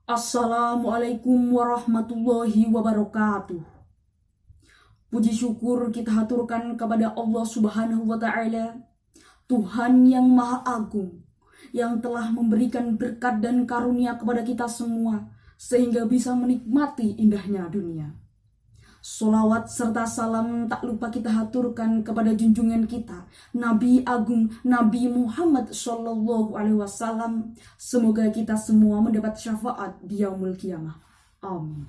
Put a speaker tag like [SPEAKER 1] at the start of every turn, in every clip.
[SPEAKER 1] Assalamualaikum warahmatullahi wabarakatuh. Puji syukur kita haturkan kepada Allah Subhanahu wa Ta'ala, Tuhan yang Maha Agung, yang telah memberikan berkat dan karunia kepada kita semua, sehingga bisa menikmati indahnya dunia. Sholawat serta salam tak lupa kita haturkan kepada junjungan kita, Nabi Agung Nabi Muhammad Sallallahu Alaihi Wasallam. Semoga kita semua mendapat syafaat di yaumul qiyamah. Amin.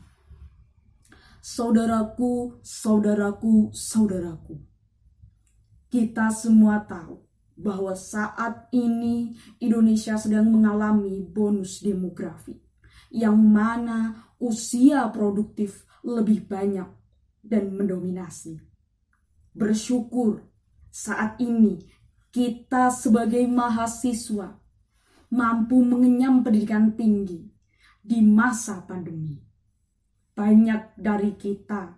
[SPEAKER 1] Saudaraku, saudaraku, saudaraku, kita semua tahu bahwa saat ini Indonesia sedang mengalami bonus demografi, yang mana usia produktif lebih banyak dan mendominasi. Bersyukur saat ini kita sebagai mahasiswa mampu mengenyam pendidikan tinggi di masa pandemi. Banyak dari kita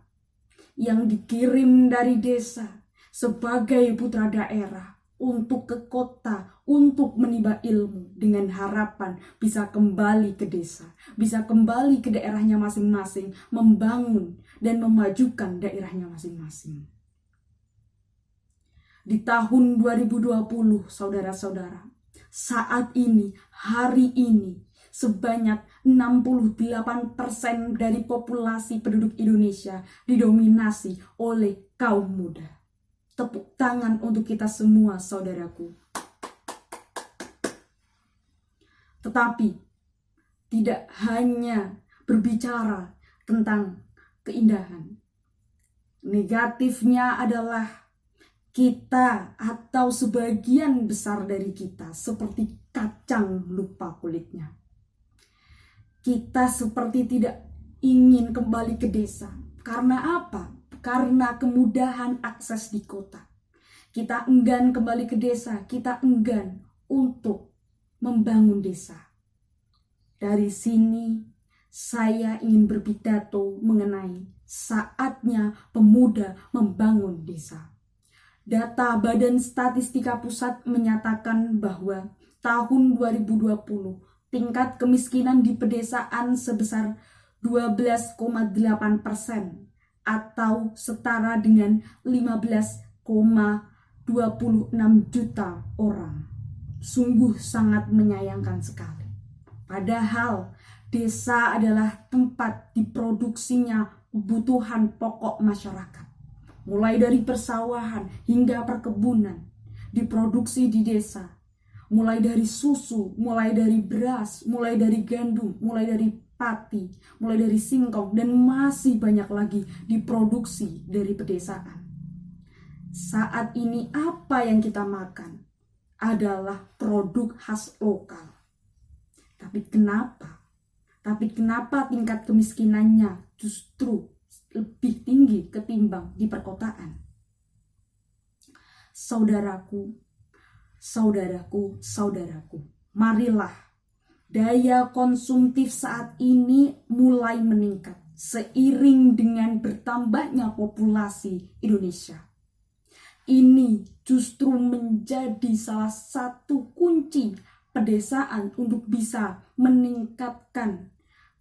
[SPEAKER 1] yang dikirim dari desa sebagai putra daerah untuk ke kota, untuk menimba ilmu dengan harapan bisa kembali ke desa, bisa kembali ke daerahnya masing-masing, membangun dan memajukan daerahnya masing-masing. Di tahun 2020, saudara-saudara, saat ini, hari ini, sebanyak 68% dari populasi penduduk Indonesia didominasi oleh kaum muda. Tepuk tangan untuk kita semua, saudaraku. Tetapi tidak hanya berbicara tentang keindahan. Negatifnya adalah kita atau sebagian besar dari kita seperti kacang lupa kulitnya. Kita seperti tidak ingin kembali ke desa. Karena apa? Karena kemudahan akses di kota. Kita enggan kembali ke desa, kita enggan untuk membangun desa. Dari sini saya ingin berpidato mengenai saatnya pemuda membangun desa. Data Badan Statistika Pusat menyatakan bahwa tahun 2020 tingkat kemiskinan di pedesaan sebesar 12,8%. Atau setara dengan 15,26 juta orang. Sungguh sangat menyayangkan sekali. Padahal desa adalah tempat diproduksinya kebutuhan pokok masyarakat. Mulai dari persawahan hingga perkebunan diproduksi di desa. Mulai dari susu, mulai dari beras, mulai dari gandum, mulai dari pati, mulai dari singkong, dan masih banyak lagi diproduksi dari pedesaan. Saat ini apa yang kita makan adalah produk khas lokal. Tapi kenapa tingkat kemiskinannya justru lebih tinggi ketimbang di perkotaan? Saudaraku, marilah daya konsumtif saat ini mulai meningkat seiring dengan bertambahnya populasi Indonesia. Ini justru menjadi salah satu kunci pedesaan untuk bisa meningkatkan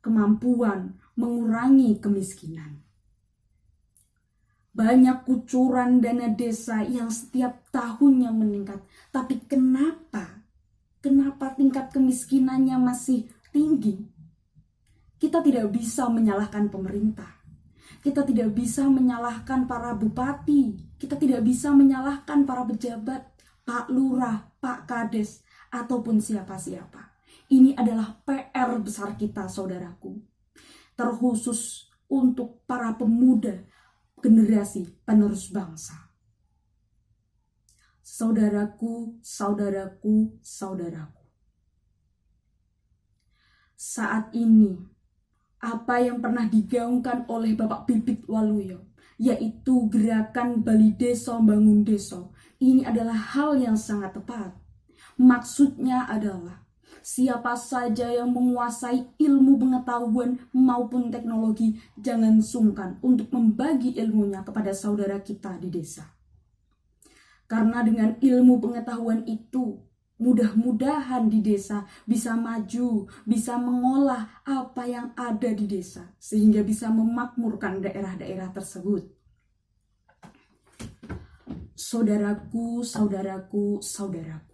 [SPEAKER 1] kemampuan mengurangi kemiskinan. Banyak kucuran dana desa yang setiap tahunnya meningkat. Tapi kenapa tingkat kemiskinannya masih tinggi? Kita tidak bisa menyalahkan pemerintah. Kita tidak bisa menyalahkan para bupati. Kita tidak bisa menyalahkan para pejabat, Pak Lurah, Pak Kades, ataupun siapa-siapa. Ini adalah PR besar kita, saudaraku. Terkhusus untuk para pemuda, generasi penerus bangsa. Saudaraku. Saat ini, apa yang pernah digaungkan oleh Bapak Bibit Waluyo, yaitu gerakan Bali Deso Bangun Deso, ini adalah hal yang sangat tepat. Maksudnya adalah siapa saja yang menguasai ilmu pengetahuan maupun teknologi, jangan sungkan untuk membagi ilmunya kepada saudara kita di desa. Karena dengan ilmu pengetahuan itu, Mudah-mudahan di desa bisa maju, bisa mengolah apa yang ada di desa, sehingga bisa memakmurkan daerah-daerah tersebut. Saudaraku, saudaraku, saudaraku.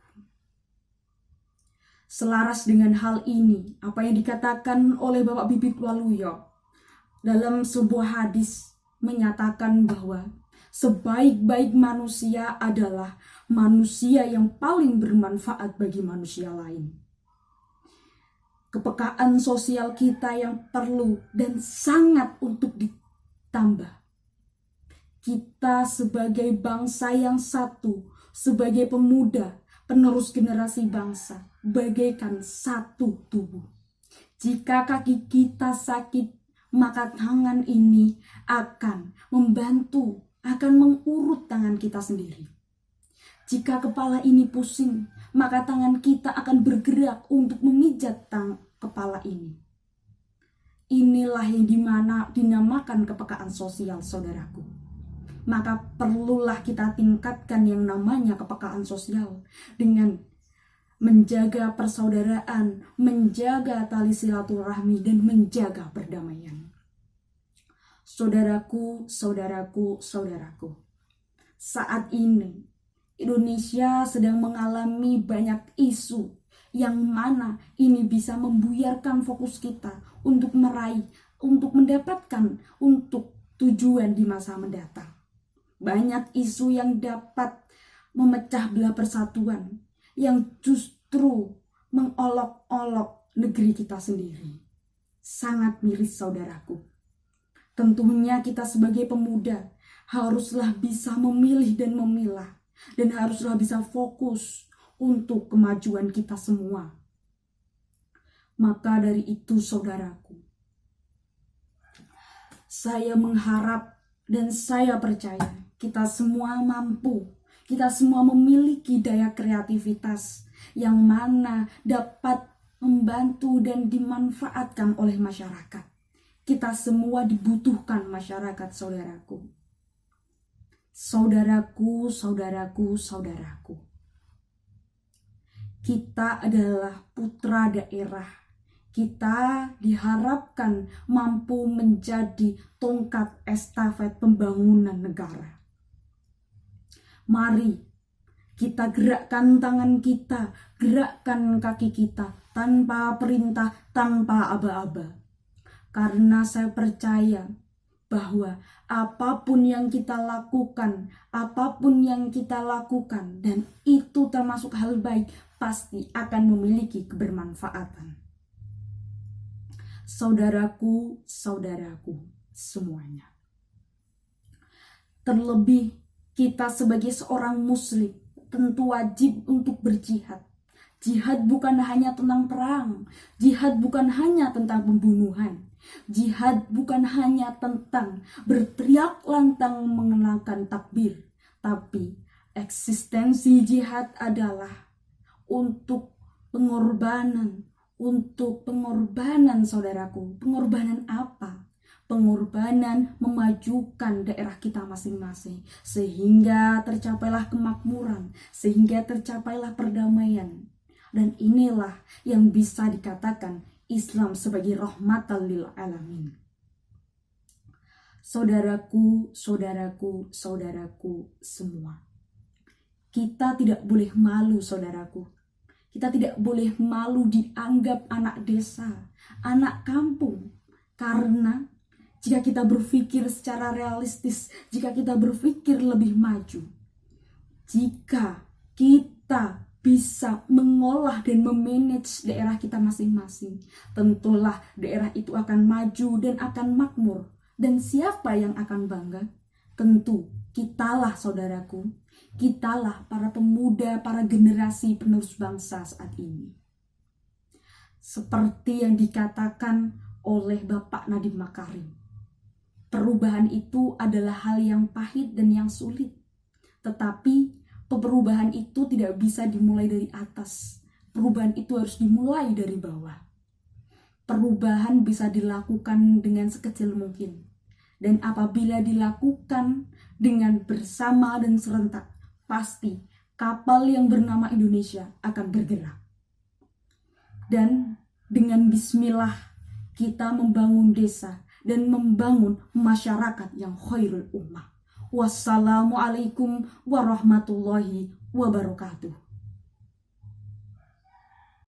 [SPEAKER 1] Selaras dengan hal ini, apa yang dikatakan oleh Bapak Bibit Waluyo dalam sebuah hadis menyatakan bahwa sebaik-baik manusia adalah manusia yang paling bermanfaat bagi manusia lain. Kepekaan sosial kita yang perlu dan sangat untuk ditambah. Kita sebagai bangsa yang satu, sebagai pemuda, penerus generasi bangsa, bagaikan satu tubuh. Jika kaki kita sakit, maka tangan ini akan membantu, akan mengurut tangan kita sendiri. Jika kepala ini pusing, maka tangan kita akan bergerak untuk memijat kepala ini. Inilah yang dinamakan kepekaan sosial, saudaraku. Maka perlulah kita tingkatkan yang namanya kepekaan sosial dengan menjaga persaudaraan, menjaga tali silaturahmi, dan menjaga perdamaian. Saudaraku, saudaraku, saudaraku, saat ini Indonesia sedang mengalami banyak isu yang mana ini bisa membuyarkan fokus kita untuk meraih, untuk mendapatkan, untuk tujuan di masa mendatang. Banyak isu yang dapat memecah belah persatuan, yang justru mengolok-olok negeri kita sendiri. Sangat miris, saudaraku. Tentunya kita sebagai pemuda haruslah bisa memilih dan memilah, dan haruslah bisa fokus untuk kemajuan kita semua. Maka dari itu, saudaraku, saya mengharap dan saya percaya kita semua mampu, kita semua memiliki daya kreativitas yang mana dapat membantu dan dimanfaatkan oleh masyarakat. Kita semua dibutuhkan masyarakat, saudaraku. Saudaraku, saudaraku, saudaraku. Kita adalah putra daerah. Kita diharapkan mampu menjadi tongkat estafet pembangunan negara. Mari kita gerakkan tangan kita, gerakkan kaki kita tanpa perintah, tanpa aba-aba. Karena saya percaya bahwa apapun yang kita lakukan, dan itu termasuk hal baik, pasti akan memiliki kebermanfaatan. Saudaraku, saudaraku semuanya. Terlebih kita sebagai seorang muslim tentu wajib untuk berjihad. Jihad bukan hanya tentang perang, jihad bukan hanya tentang pembunuhan. Jihad bukan hanya tentang berteriak lantang mengenalkan takbir, tapi eksistensi jihad adalah untuk pengorbanan, saudaraku. Pengorbanan apa? Pengorbanan memajukan daerah kita masing-masing, sehingga tercapailah kemakmuran, sehingga tercapailah perdamaian. Dan inilah yang bisa dikatakan Islam sebagai rahmatan lil alamin. Saudaraku, saudaraku, saudaraku semua. Kita tidak boleh malu, saudaraku. Kita tidak boleh malu dianggap anak desa, anak kampung. Karena jika kita berpikir secara realistis, jika kita berpikir lebih maju, jika kita bisa mengolah dan memanage daerah kita masing-masing, tentulah daerah itu akan maju dan akan makmur. Dan siapa yang akan bangga? Tentu kitalah, saudaraku. Kitalah para pemuda, para generasi penerus bangsa saat ini. Seperti yang dikatakan oleh Bapak Nadiem Makarim, perubahan itu adalah hal yang pahit dan yang sulit. Tetapi perubahan itu tidak bisa dimulai dari atas. Perubahan itu harus dimulai dari bawah. Perubahan bisa dilakukan dengan sekecil mungkin. Dan apabila dilakukan dengan bersama dan serentak, pasti kapal yang bernama Indonesia akan bergerak. Dan dengan bismillah kita membangun desa dan membangun masyarakat yang khairul ummah. Wassalamualaikum warahmatullahi wabarakatuh.